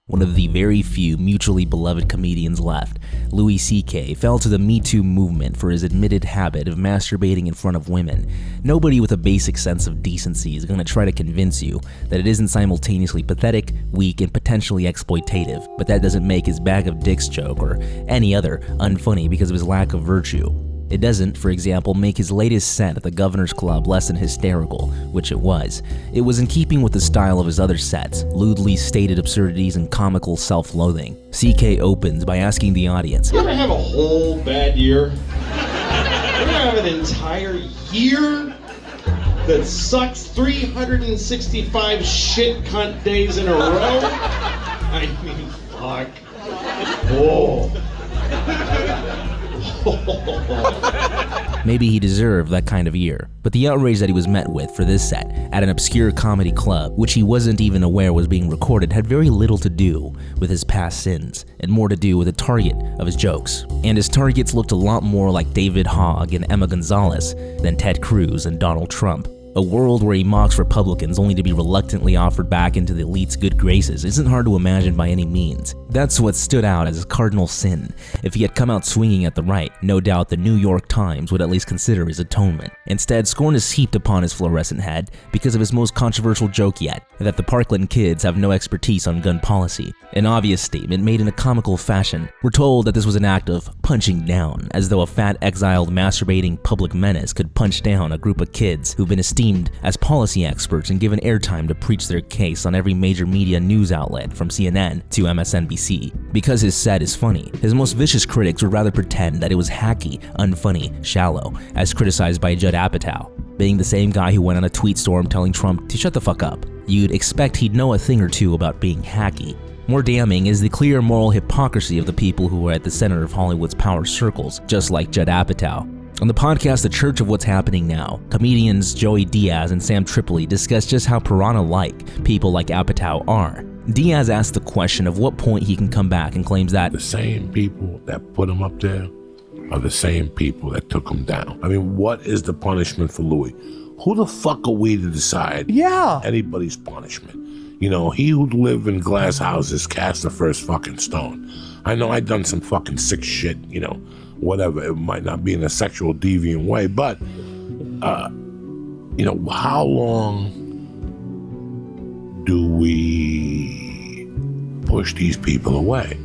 One of the very few mutually beloved comedians left, Louis C.K. fell to the Me Too movement for his admitted habit of masturbating in front of women. Nobody with a basic sense of decency is going to try to convince you that it isn't simultaneously pathetic, weak, and potentially exploitative, but that doesn't make his bag of dicks joke or any other unfunny because of his lack of virtue. It doesn't, for example, make his latest set at the Governor's Club less than hysterical, which it was. It was in keeping with the style of his other sets, lewdly stated absurdities and comical self-loathing. CK opens by asking the audience, "You ever have a whole bad year? You ever have an entire year that sucks 365 shit cunt days in a row? I mean, fuck. Oh." Maybe he deserved that kind of year, but the outrage that he was met with for this set at an obscure comedy club, which he wasn't even aware was being recorded, had very little to do with his past sins, and more to do with the target of his jokes. And his targets looked a lot more like David Hogg and Emma Gonzalez than Ted Cruz and Donald Trump. A world where he mocks Republicans only to be reluctantly offered back into the elite's good graces isn't hard to imagine by any means. That's what stood out as his cardinal sin. If he had come out swinging at the right, no doubt the New York Times would at least consider his atonement. Instead, scorn is heaped upon his fluorescent head because of his most controversial joke yet, that the Parkland kids have no expertise on gun policy. An obvious statement made in a comical fashion. We're told that this was an act of punching down, as though a fat, exiled, masturbating public menace could punch down a group of kids who've been esteemed as policy experts and given airtime to preach their case on every major media news outlet from CNN to MSNBC. Because his set is funny, his most vicious critics would rather pretend that it was hacky, unfunny, shallow, as criticized by Judd Apatow, being the same guy who went on a tweet storm telling Trump to shut the fuck up. You'd expect he'd know a thing or two about being hacky. More damning is the clear moral hypocrisy of the people who are at the center of Hollywood's power circles, just like Judd Apatow. On the podcast The Church of What's Happening Now, comedians Joey Diaz and Sam Tripoli discuss just how piranha-like people like Apatow are. Diaz asks the question of what point he can come back and claims that the same people that put him up there are the same people that took him down. I mean, what is the punishment for Louis? Who the fuck are we to decide anybody's punishment? You know, he who lived in glass houses cast the first fucking stone. I know I done some fucking sick shit, you know, whatever. It might not be in a sexual deviant way, but, you know, how long do we push these people away?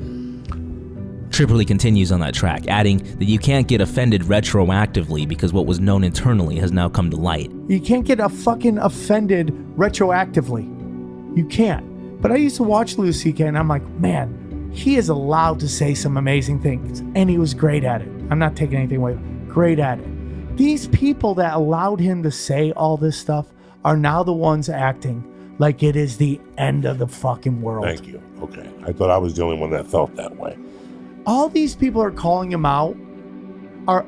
Tripoli continues on that track, adding that you can't get offended retroactively because what was known internally has now come to light. You can't get fucking offended retroactively. You can't. But I used to watch Louis C.K. and I'm like, man, he is allowed to say some amazing things, and he was great at it. I'm not taking anything away. Great at it. These people that allowed him to say all this stuff are now the ones acting like it is the end of the fucking world. Thank you. Okay. I thought I was the only one that felt that way. All these people are calling him out are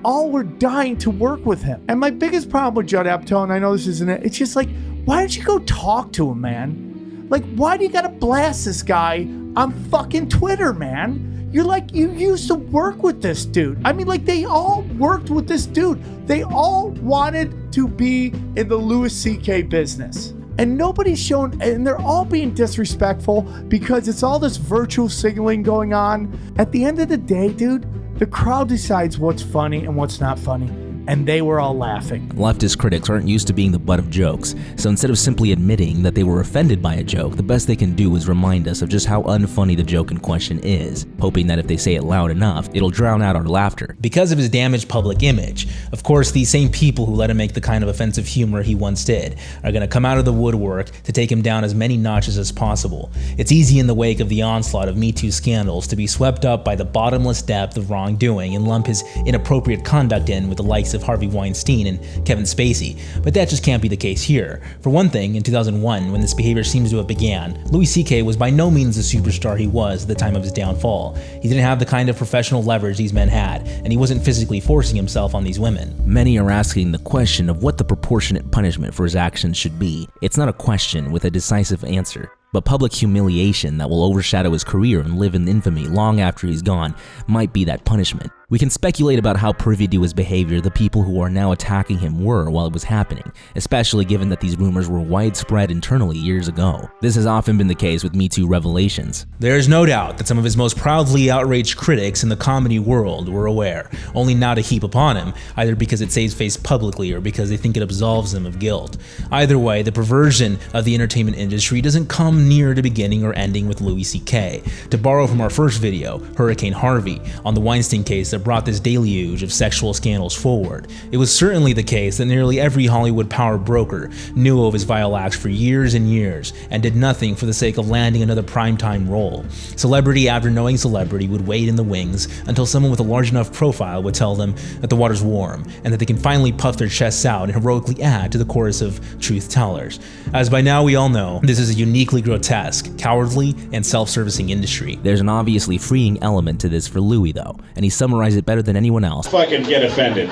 all were dying to work with him. And my biggest problem with Judd Apatow, and I know this isn't it, it's just like, why don't you go talk to him, man? Like, why do you gotta blast this guy on fucking Twitter, man? You're like, you used to work with this dude. I mean, like, they all worked with this dude. They all wanted to be in the Louis C.K. business. And nobody's shown, and they're all being disrespectful because it's all this virtual signaling going on. At the end of the day, dude, the crowd decides what's funny and what's not funny. And they were all laughing. Leftist critics aren't used to being the butt of jokes, so instead of simply admitting that they were offended by a joke, the best they can do is remind us of just how unfunny the joke in question is, hoping that if they say it loud enough, it'll drown out our laughter. Because of his damaged public image, of course, these same people who let him make the kind of offensive humor he once did are going to come out of the woodwork to take him down as many notches as possible. It's easy in the wake of the onslaught of Me Too scandals to be swept up by the bottomless depth of wrongdoing and lump his inappropriate conduct in with the likes of Harvey Weinstein and Kevin Spacey, but that just can't be the case here. For one thing, in 2001, when this behavior seems to have began, Louis C.K. was by no means the superstar he was at the time of his downfall. He didn't have the kind of professional leverage these men had, and he wasn't physically forcing himself on these women. Many are asking the question of what the proportionate punishment for his actions should be. It's not a question with a decisive answer. But public humiliation that will overshadow his career and live in infamy long after he's gone might be that punishment. We can speculate about how privy to his behavior the people who are now attacking him were while it was happening, especially given that these rumors were widespread internally years ago. This has often been the case with Me Too revelations. There is no doubt that some of his most proudly outraged critics in the comedy world were aware, only now to heap upon him, either because it saves face publicly or because they think it absolves them of guilt. Either way, the perversion of the entertainment industry doesn't come near to beginning or ending with Louis C.K. To borrow from our first video, Hurricane Harvey, on the Weinstein case that brought this deluge of sexual scandals forward, it was certainly the case that nearly every Hollywood power broker knew of his vile acts for years and years and did nothing for the sake of landing another primetime role. Celebrity after knowing celebrity would wait in the wings until someone with a large enough profile would tell them that the water's warm and that they can finally puff their chests out and heroically add to the chorus of truth tellers. As by now we all know, this is a uniquely grotesque, cowardly, and self-servicing industry. There's an obviously freeing element to this for Louis though, and he summarized it better than anyone else. Fucking get offended.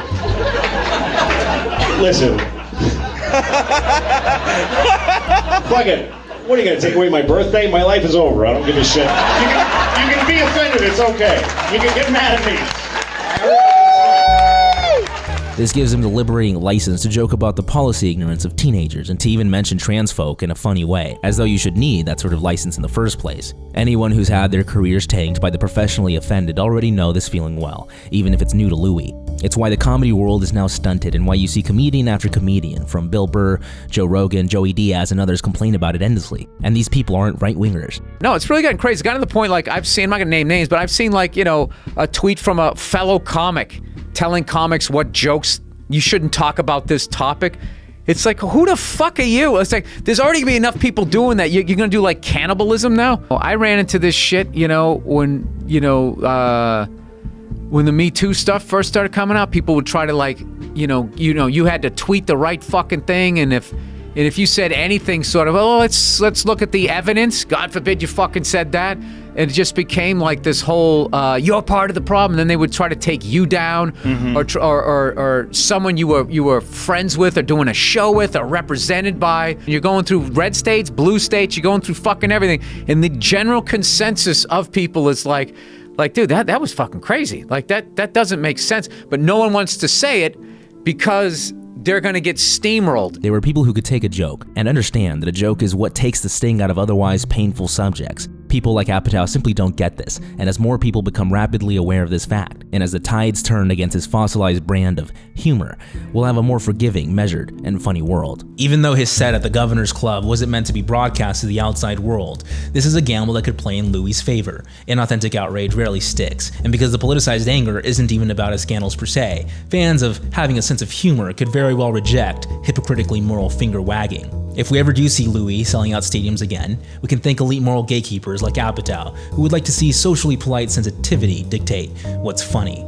Listen. Fuck it. What are you gonna take away my birthday? My life is over. I don't give a shit. You can be offended. It's okay. You can get mad at me. This gives him the liberating license to joke about the policy ignorance of teenagers and to even mention trans folk in a funny way, as though you should need that sort of license in the first place. Anyone who's had their careers tanked by the professionally offended already know this feeling well, even if it's new to Louis. It's why the comedy world is now stunted and why you see comedian after comedian, from Bill Burr, Joe Rogan, Joey Diaz, and others complain about it endlessly. And these people aren't right-wingers. No, it's really gotten crazy. It's gotten to the point, like, I've seen, I'm not gonna name names, but I've seen, like, you know, a tweet from a fellow comic telling comics what jokes you shouldn't talk about this topic. It's like, who the fuck are you? It's like, there's already gonna be enough people doing that. You're gonna do like cannibalism now? I ran into this shit, you know, when the Me Too stuff first started coming out, people would try to like, you had to tweet the right fucking thing, and if you said anything sort of, oh, let's look at the evidence, God forbid you fucking said that, it just became like this whole, you're part of the problem, and then they would try to take you down, or someone you were friends with, or doing a show with, or represented by. You're going through red states, blue states, you're going through fucking everything, and the general consensus of people is like, dude, that was fucking crazy. Like, that doesn't make sense, but no one wants to say it because they're gonna get steamrolled. They were people who could take a joke and understand that a joke is what takes the sting out of otherwise painful subjects. People like Apatow simply don't get this, and as more people become rapidly aware of this fact, and as the tides turn against his fossilized brand of humor, we'll have a more forgiving, measured, and funny world. Even though his set at the Governor's Club wasn't meant to be broadcast to the outside world, this is a gamble that could play in Louis' favor. Inauthentic outrage rarely sticks, and because the politicized anger isn't even about his scandals per se, fans of having a sense of humor could very well reject hypocritically moral finger wagging. If we ever do see Louis selling out stadiums again, we can thank elite moral gatekeepers like Apatow, who would like to see socially polite sensitivity dictate what's funny.